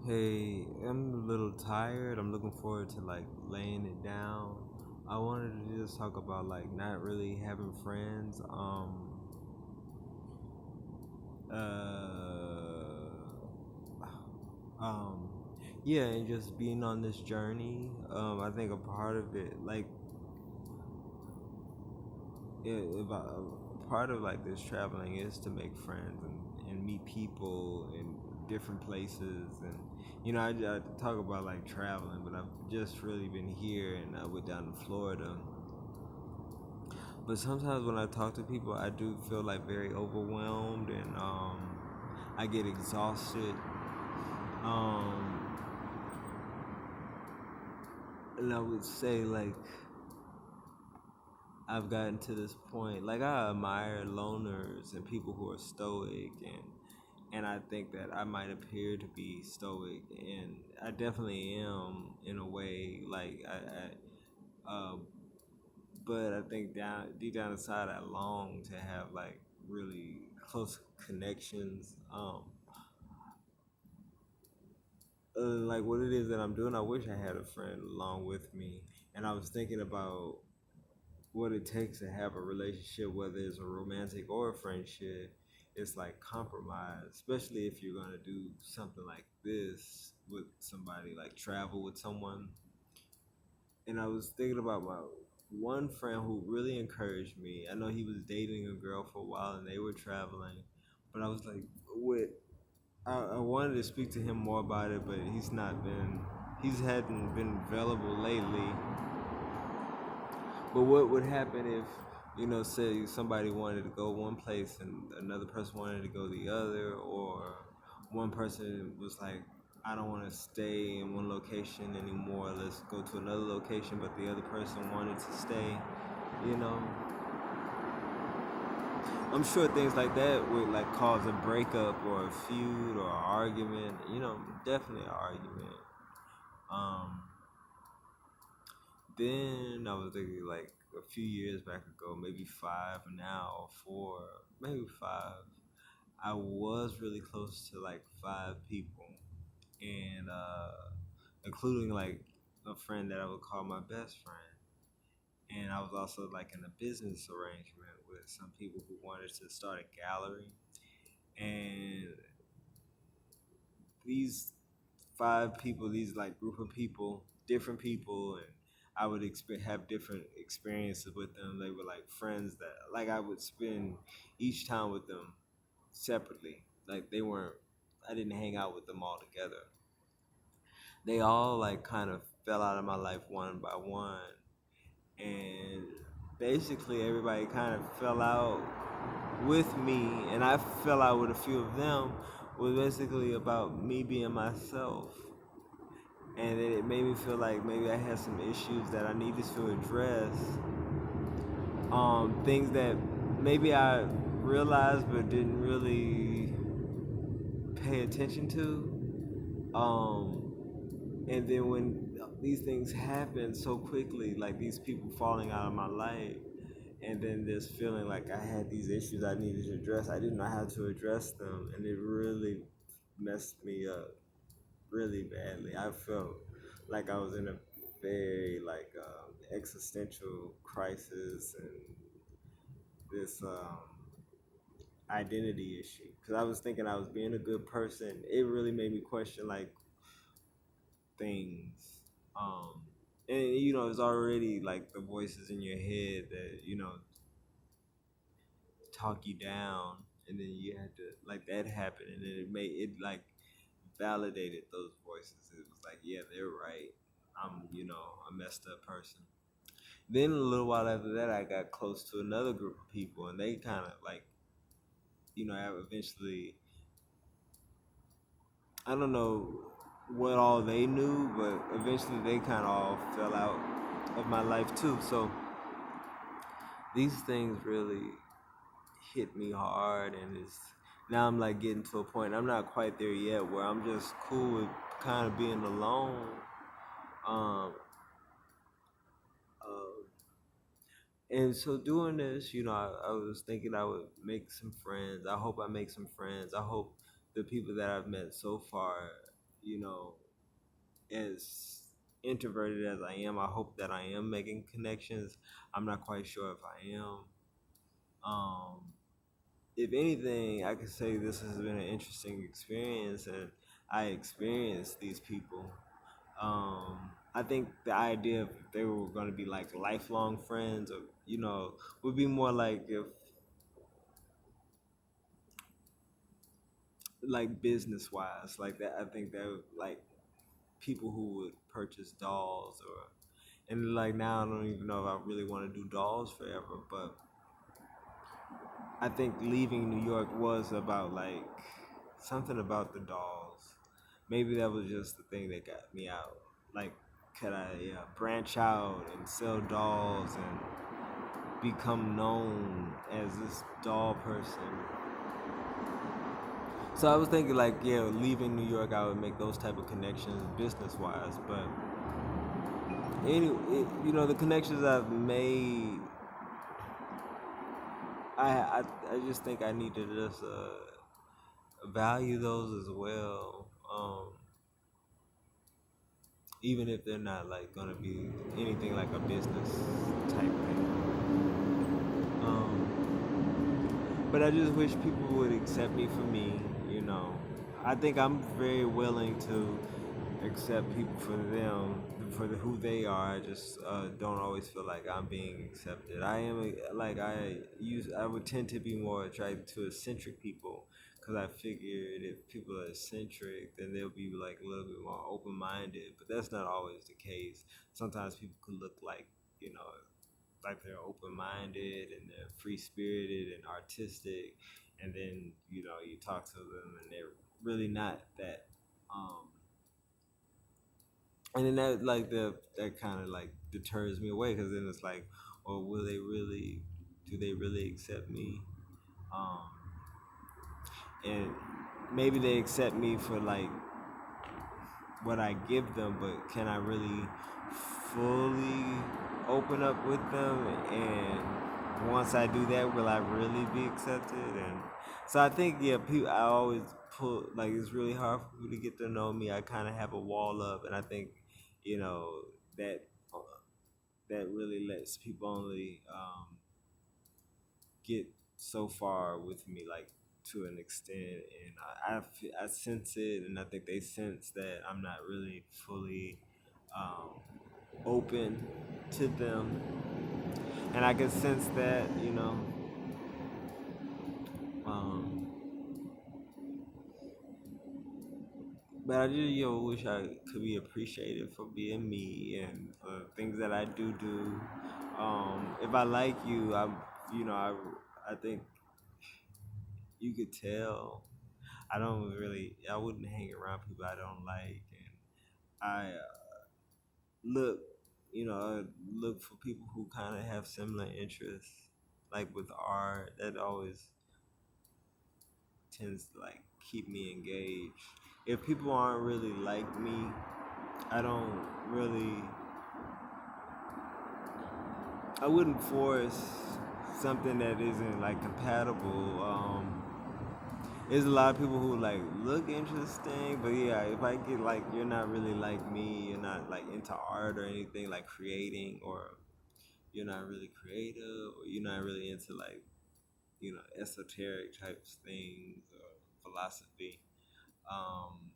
Hey, I'm a little tired. I'm looking forward to like laying it down. I wanted to just talk about like not really having friends. Uh, um, yeah, and just being on this journey. I think a part of it, like, part of like this traveling is to make friends and meet people in different places and I talk about like traveling, but I've just really been here and I went down to Florida. But sometimes when I talk to people, I do feel like very overwhelmed and I get exhausted. Um, and I would say like I've gotten to this point. Like I admire loners and people who are stoic, and I think that I might appear to be stoic, and I definitely am in a way. Uh, but I think down deep down inside, I long to have like really close connections. Like what it is that I'm doing, I wish I had a friend along with me, and I was thinking about what it takes to have a relationship, whether it's a romantic or a friendship. It's like compromise, especially if you're gonna do something like this with somebody, like travel with someone. And I was thinking about my one friend who really encouraged me. I know he was dating a girl for a while and they were traveling, but I was like, what? I wanted to speak to him more about it, but he's hadn't been available lately. But what would happen if, say somebody wanted to go one place and another person wanted to go the other, or one person was like, I don't want to stay in one location anymore, let's go to another location, but the other person wanted to stay, you know? I'm sure things like that would like cause a breakup or a feud or an argument, definitely an argument. Um, Then I was thinking like a few years back ago, maybe five now, or four, maybe five. I was really close to like five people, and including like a friend that I would call my best friend. And I was also like in a business arrangement with some people who wanted to start a gallery. And these five people, these like group of people, different people, and I would have different experiences with them. They were like friends that like I would spend each time with them separately. Like they weren't, I didn't hang out with them all together. They all like kind of fell out of my life one by one, and basically everybody kind of fell out with me, and I fell out with a few of them. Was basically about me being myself, and it made me feel like maybe I had some issues that I needed to address. Things that maybe I realized but didn't really pay attention to. And then when these things happen so quickly, like these people falling out of my life, and then this feeling like I had these issues I needed to address, I didn't know how to address them, and it really messed me up really badly. I felt like I was in a very like existential crisis and this identity issue because I was thinking I was being a good person. It really made me question like things. Um, and it's already like the voices in your head that talk you down, and then you had to like that happened, and then it made it like validated those voices. It was like, yeah, they're right. I'm a messed up person. Then a little while after that, I got close to another group of people, and they kind of like, I eventually, I don't know what all they knew, but eventually they kind of all fell out of my life too. So these things really hit me hard, and it's now I'm like getting to a point. I'm not quite there yet where I'm just cool with kind of being alone. Um, uh, And so doing this, I was thinking I would make some friends. I hope I make some friends. I hope the people that I've met so far, you know, as introverted as I am, I hope that I am making connections. I'm not quite sure if I am. Um, if anything, I could say this has been an interesting experience, and I experienced these people. I think the idea of if they were going to be like lifelong friends, or would be more like if like business wise, like that. I think that like people who would purchase dolls or and like now I don't even know if I really want to do dolls forever, but I think leaving New York was about like something about the dolls. Maybe that was just the thing that got me out. Like, could I branch out and sell dolls and become known as this doll person? So I was thinking like, yeah, leaving New York, I would make those type of connections business wise. But the connections I've made, I just think I need to just value those as well. Even if they're not like gonna be anything like a business type thing. But I just wish people would accept me for me. I think I'm very willing to accept people for them, who they are. I just don't always feel like I'm being accepted. I would tend to be more attracted to eccentric people because I figured if people are eccentric, then they'll be like a little bit more open minded. But that's not always the case. Sometimes people could look like they're open minded and they're free spirited and artistic, and then you talk to them and they're really not that. Um, and then that kind of like deters me away because then it's like, well, will they really? Do they really accept me? Um, and maybe they accept me for like what I give them, but can I really fully open up with them? And once I do that, will I really be accepted? And so I think, yeah, people, I always pull, like, it's really hard for people to get to know me. I kind of have a wall up, and I think, you know, that that really lets people only get so far with me, like to an extent, and I sense it, and I think they sense that I'm not really fully um, open to them, and I can sense that, um, but I just wish I could be appreciated for being me and for things that I do. If I like you, I think you could tell. I wouldn't hang around people I don't like, and I look, look for people who kind of have similar interests, like with art. That always tends to like keep me engaged. If people aren't really like me, I don't really, I wouldn't force something that isn't like compatible. There's a lot of people who like look interesting, but yeah, if I get like you're not really like me, you're not like into art or anything like creating, or you're not really creative, or you're not really into like esoteric types things or philosophy. Um,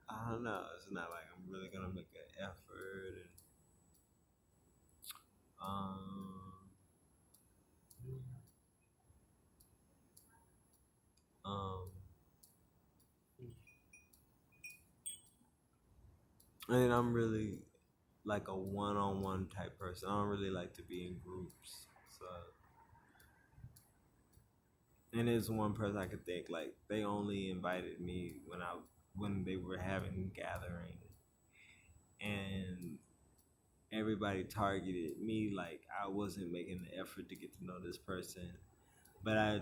I don't know. It's not like I'm really gonna make an effort, and um, um, and I'm really like a one-on-one type person. I don't really like to be in groups. So, and there's one person I could think like they only invited me when they were having a gathering, and everybody targeted me like I wasn't making the effort to get to know this person. But I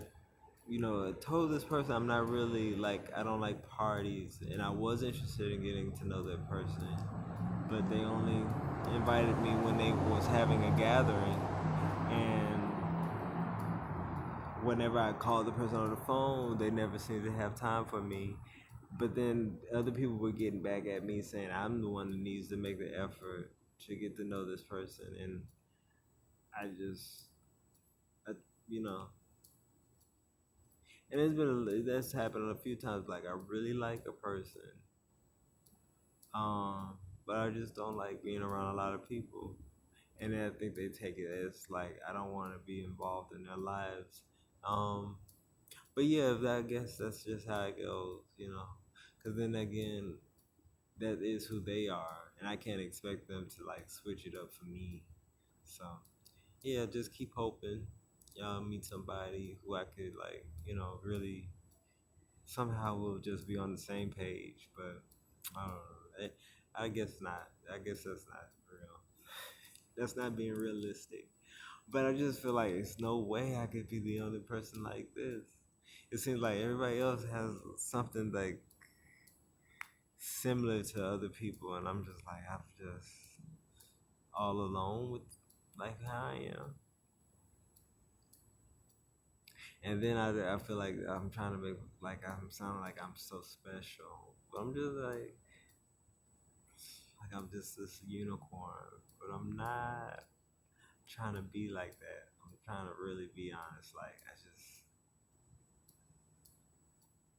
told this person I'm not really like I don't like parties, and I was interested in getting to know that person, but they only invited me when they was having a gathering, and whenever I called the person on the phone, they never seemed to have time for me. But then other people were getting back at me saying I'm the one that needs to make the effort to get to know this person, and I just, I, you know, and that's happened a few times. Like I really like a person, um, but I just don't like being around a lot of people, and then I think they take it as like I don't want to be involved in their lives. Um, but yeah, I guess that's just how it goes, you know. Because then again, that is who they are, and I can't expect them to like switch it up for me. So yeah, just keep hoping y'all meet somebody who I could like, really somehow we'll just be on the same page. But I don't know. I guess not. I guess that's not real. That's not being realistic. But I just feel like it's no way I could be the only person like this. It seems like everybody else has something like similar to other people, and I'm just like I'm just all alone with like how I am. And then I feel like I'm trying to make like I'm sounding like I'm so special, but I'm just like I'm just this unicorn, but I'm not trying to be like that. I'm trying to really be honest. Like I just,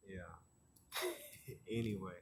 yeah. Anyway,